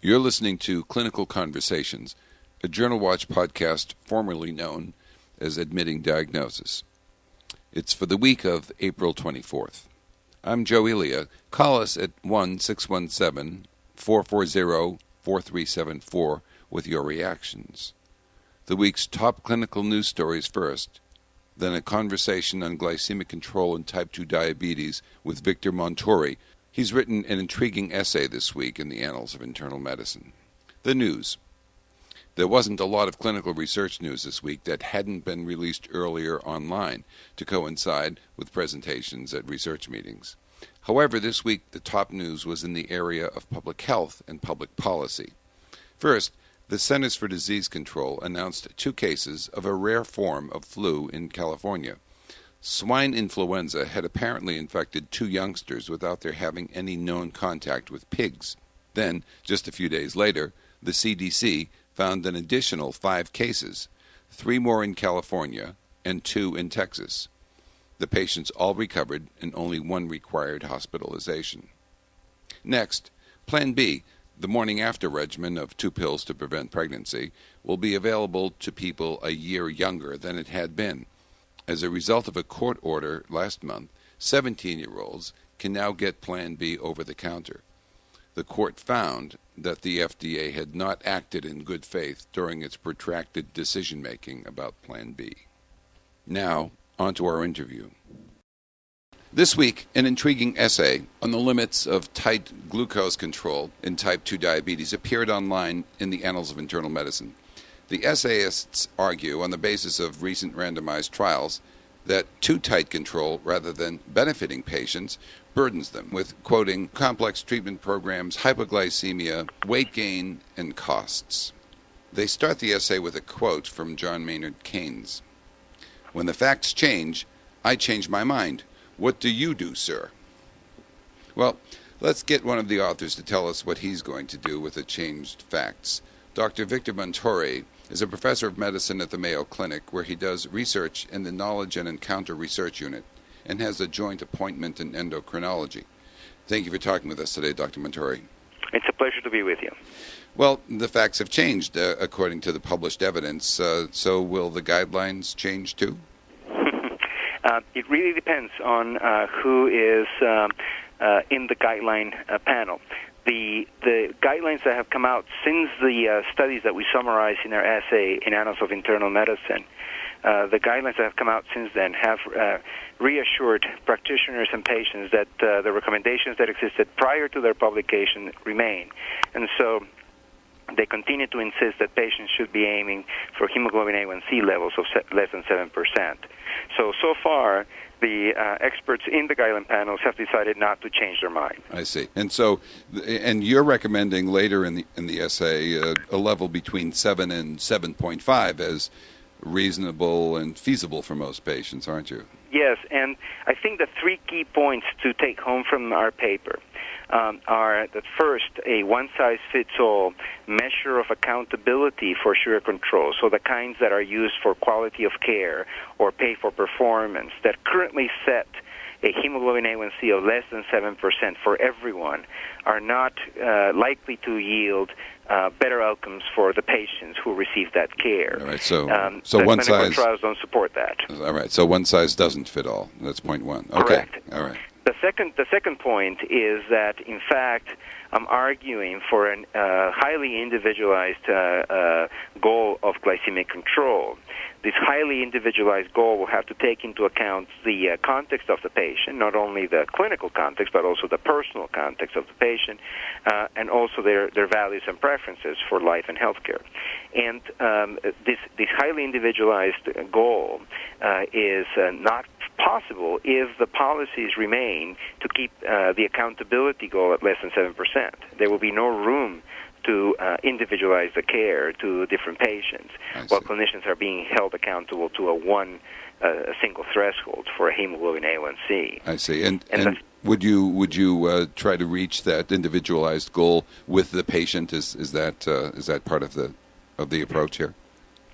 You're listening to Clinical Conversations, a Journal Watch podcast formerly known as Admitting Diagnosis. It's for the week of April 24th. I'm Joe Elia. Call us at 1-617-440-4374 with your reactions. The week's top clinical news stories first, then a conversation on glycemic control and type 2 diabetes with Victor Montori. He's written an intriguing essay this week in the Annals of Internal Medicine. The news. There wasn't a lot of clinical research news this week that hadn't been released earlier online to coincide with presentations at research meetings. However, this week the top news was in the area of public health and public policy. First, the Centers for Disease Control announced 2 cases of a rare form of flu in California. Swine influenza had apparently infected 2 youngsters without their having any known contact with pigs. Then, just a few days later, the CDC found an additional 5 cases, 3 more in California and 2 in Texas. The patients all recovered and only 1 required hospitalization. Next, Plan B, the morning after regimen of 2 pills to prevent pregnancy, will be available to people a year younger than it had been. As a result of a court order last month, 17-year-olds can now get Plan B over the counter. The court found that the FDA had not acted in good faith during its protracted decision-making about Plan B. Now, on to our interview. This week, an intriguing essay on the limits of tight glucose control in type 2 diabetes appeared online in the Annals of Internal Medicine. The essayists argue, on the basis of recent randomized trials, that too tight control, rather than benefiting patients, burdens them with, quoting, complex treatment programs, hypoglycemia, weight gain, and costs. They start the essay with a quote from John Maynard Keynes. "When the facts change, I change my mind. What do you do, sir?" Well, let's get one of the authors to tell us what he's going to do with the changed facts. Dr. Victor Montori is a professor of medicine at the Mayo Clinic, where he does research in the Knowledge and Encounter Research Unit and has a joint appointment in endocrinology. Thank you for talking with us today, Dr. Montori. It's a pleasure to be with you. Well, the facts have changed according to the published evidence, so will the guidelines change too? It really depends on who is in the guideline panel. The guidelines that have come out since the studies that we summarized in our essay in Annals of Internal Medicine, the guidelines that have come out since then have reassured practitioners and patients that the recommendations that existed prior to their publication remain. And so they continue to insist that patients should be aiming for hemoglobin A1C levels of less than 7%. So far, the experts in the guideline panels have decided not to change their mind. I see. And so, and you're recommending later in the essay a level between 7 and 7.5 as reasonable and feasible for most patients, aren't you? Yes, and I think the 3 key points to take home from our paper are that first, a one-size-fits-all measure of accountability for sugar control, so the kinds that are used for quality of care or pay for performance that currently set a hemoglobin A1C of less than 7% for everyone are not likely to yield better outcomes for the patients who receive that care. All right, so the one clinical size trials don't support that. All right, so one size doesn't fit all. That's point 1. Okay. Correct. All right. The second point is that, in fact, I'm arguing for a highly individualized goal of glycemic control. This highly individualized goal will have to take into account the context of the patient, not only the clinical context, but also the personal context of the patient, and also their values and preferences for life and healthcare. And this highly individualized goal is not possible if the policies remain to keep the accountability goal at less than 7%. There will be no room to individualize the care to different patients, while clinicians are being held accountable to a single threshold for a hemoglobin A1C. I see. And would you try to reach that individualized goal with the patient? Is that part of the approach here?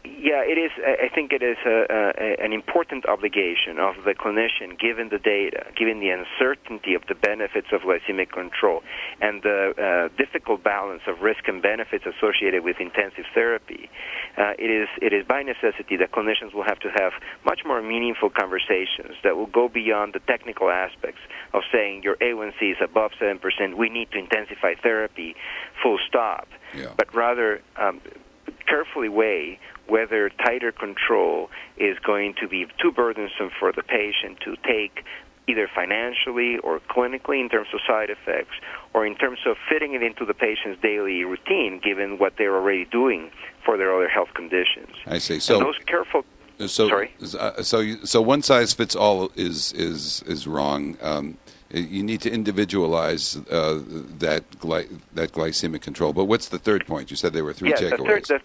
Yeah, it is. I think it is an important obligation of the clinician, given the data, given the uncertainty of the benefits of glycemic control, and the difficult balance of risk and benefits associated with intensive therapy. It is by necessity that clinicians will have to have much more meaningful conversations that will go beyond the technical aspects of saying your A1C is above 7%, we need to intensify therapy, full stop, but rather carefully weigh whether tighter control is going to be too burdensome for the patient to take, either financially or clinically in terms of side effects, or in terms of fitting it into the patient's daily routine, given what they're already doing for their other health conditions. I see. So and those careful. Sorry. So one size fits all is wrong. You need to individualize that glycemic control. But what's the third point? You said there were three takeaways.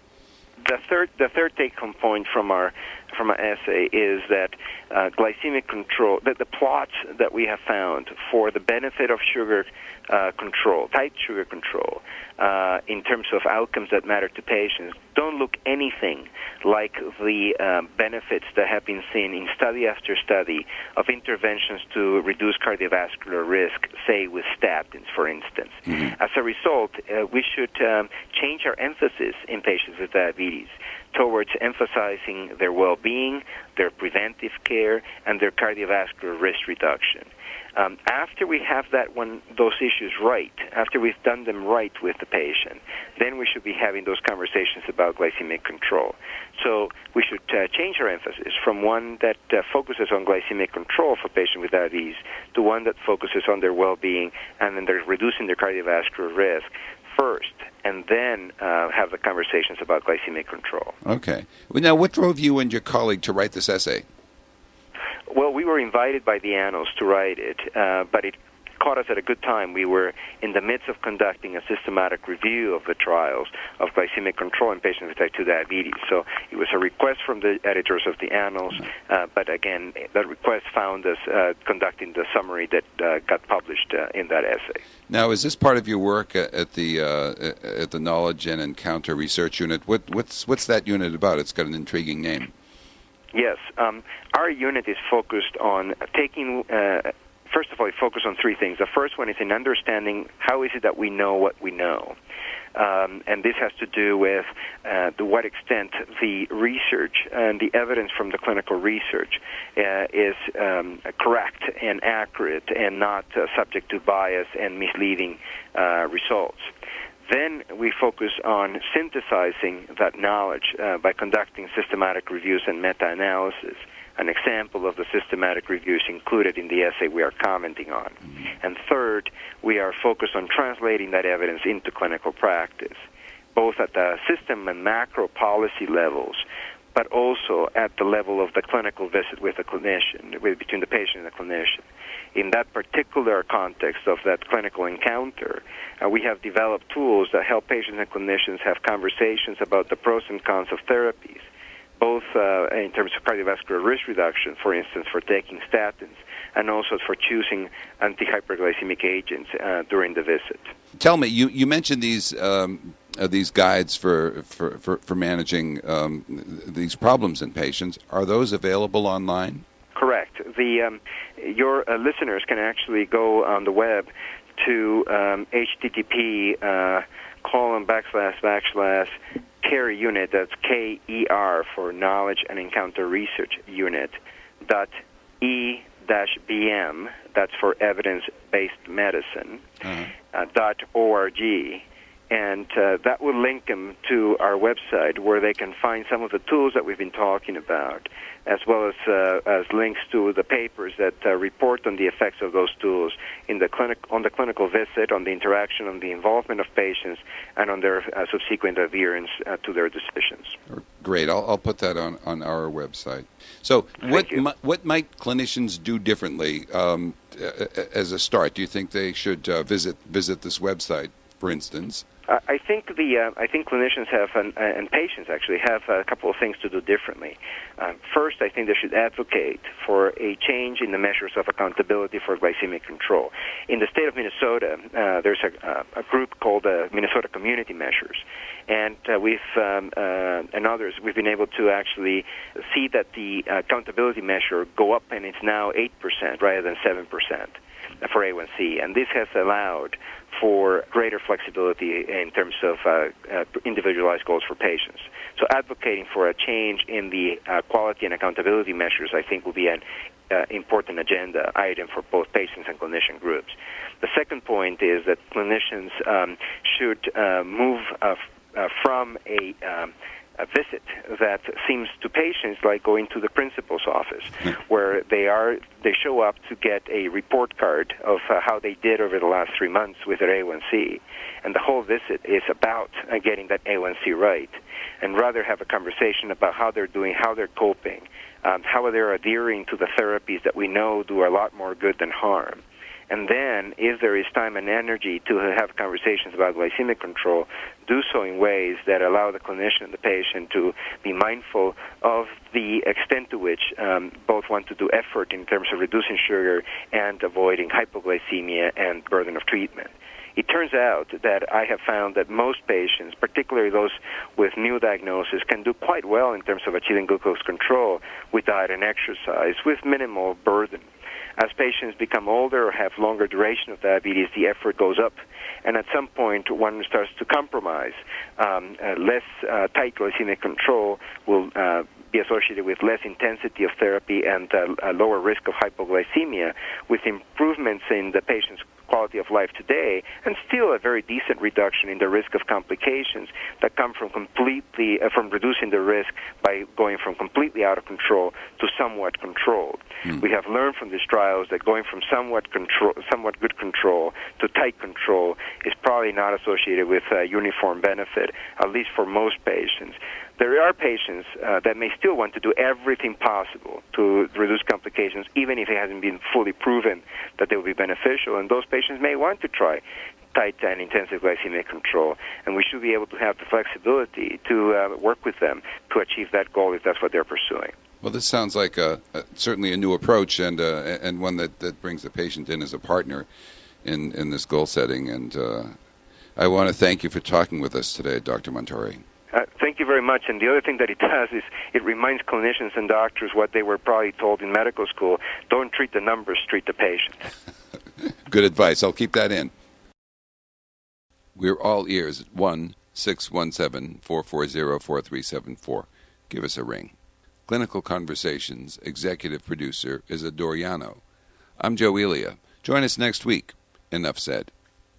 The third take-home point from our essay is that glycemic control, that the plots that we have found for the benefit of sugar control, tight sugar control, in terms of outcomes that matter to patients, don't look anything like the benefits that have been seen in study after study of interventions to reduce cardiovascular risk, say with statins, for instance. Mm-hmm. As a result, we should change our emphasis in patients with diabetes towards emphasizing their well-being, their preventive care, and their cardiovascular risk reduction. After we have those issues right, after we've done them right with the patient, then we should be having those conversations about glycemic control. So we should change our emphasis from one that focuses on glycemic control for patients with diabetes to one that focuses on their well-being and then they're reducing their cardiovascular risk first, and then have the conversations about glycemic control. Okay. Well, now, what drove you and your colleague to write this essay? Well, we were invited by the Annals to write it, but it caught us at a good time. We were in the midst of conducting a systematic review of the trials of glycemic control in patients with type 2 diabetes. So it was a request from the editors of the Annals, but again, that request found us conducting the summary that got published in that essay. Now, is this part of your work at the Knowledge and Encounter Research Unit? What's that unit about? It's got an intriguing name. Yes. Our unit is focused on taking... First of all, we focus on three things. The first one is in understanding how is it that we know what we know. And this has to do with to what extent the research and the evidence from the clinical research is correct and accurate and not subject to bias and misleading results. Then we focus on synthesizing that knowledge by conducting systematic reviews and meta-analysis. An example of the systematic reviews included in the essay we are commenting on. And third, we are focused on translating that evidence into clinical practice, both at the system and macro policy levels, but also at the level of the clinical visit with the clinician, between the patient and the clinician. In that particular context of that clinical encounter, we have developed tools that help patients and clinicians have conversations about the pros and cons of therapies, both in terms of cardiovascular risk reduction, for instance, for taking statins, and also for choosing anti-hyperglycemic agents during the visit. Tell me, you mentioned these guides for managing these problems in patients. Are those available online? Correct. Your listeners can actually go on the web to http:// unit, that's KER for Knowledge and Encounter Research Unit, .e-bm, that's for Evidence-Based Medicine, .org, and that will link them to our website where they can find some of the tools that we've been talking about, as well as links to the papers that report on the effects of those tools in the on the clinical visit, on the interaction, on the involvement of patients, and on their subsequent adherence to their decisions. Great. I'll put that on our website. So what might clinicians do differently as a start? Do you think they should visit this website, for instance? I think clinicians have and patients actually have a couple of things to do differently. First, I think they should advocate for a change in the measures of accountability for glycemic control. In the state of Minnesota, there's a group called Minnesota Community Measures, and and others, we've been able to actually see that the accountability measure go up, and it's now 8% rather than 7% for A1C, and this has allowed for greater flexibility in terms of individualized goals for patients. So advocating for a change in the quality and accountability measures, I think, will be an important agenda item for both patients and clinician groups. The second point is that clinicians should move from a visit that seems to patients like going to the principal's office, where they show up to get a report card of how they did over the last 3 months with their A1C, and the whole visit is about getting that A1C right, and rather have a conversation about how they're doing, how they're coping, how they're adhering to the therapies that we know do a lot more good than harm. And then, if there is time and energy to have conversations about glycemic control, do so in ways that allow the clinician and the patient to be mindful of the extent to which both want to do effort in terms of reducing sugar and avoiding hypoglycemia and burden of treatment. It turns out that I have found that most patients, particularly those with new diagnosis, can do quite well in terms of achieving glucose control with diet and exercise with minimal burden. As patients become older or have longer duration of diabetes, the effort goes up, and at some point one starts to compromise. Less tight glycemic control will be associated with less intensity of therapy and a lower risk of hypoglycemia, with improvements in the patient's quality of life today, and still a very decent reduction in the risk of complications that come from from reducing the risk by going from completely out of control to somewhat controlled. We have learned from these trials that going from somewhat good control to tight control is probably not associated with uniform benefit, at least for most patients. There are patients that may still want to do everything possible to reduce complications, even if it hasn't been fully proven that they will be beneficial, and those patients may want to try tight and intensive glycemic control, and we should be able to have the flexibility to work with them to achieve that goal if that's what they're pursuing. Well, this sounds like certainly a new approach and one that brings the patient in as a partner in this goal setting. And I want to thank you for talking with us today, Dr. Montori. Thank you very much. And the other thing that it does is it reminds clinicians and doctors what they were probably told in medical school. Don't treat the numbers, treat the patient. Good advice. I'll keep that in. We're all ears at 1-617-440-4374. Give us a ring. Clinical Conversations executive producer is Adoriano. I'm Joe Elia. Join us next week. Enough said.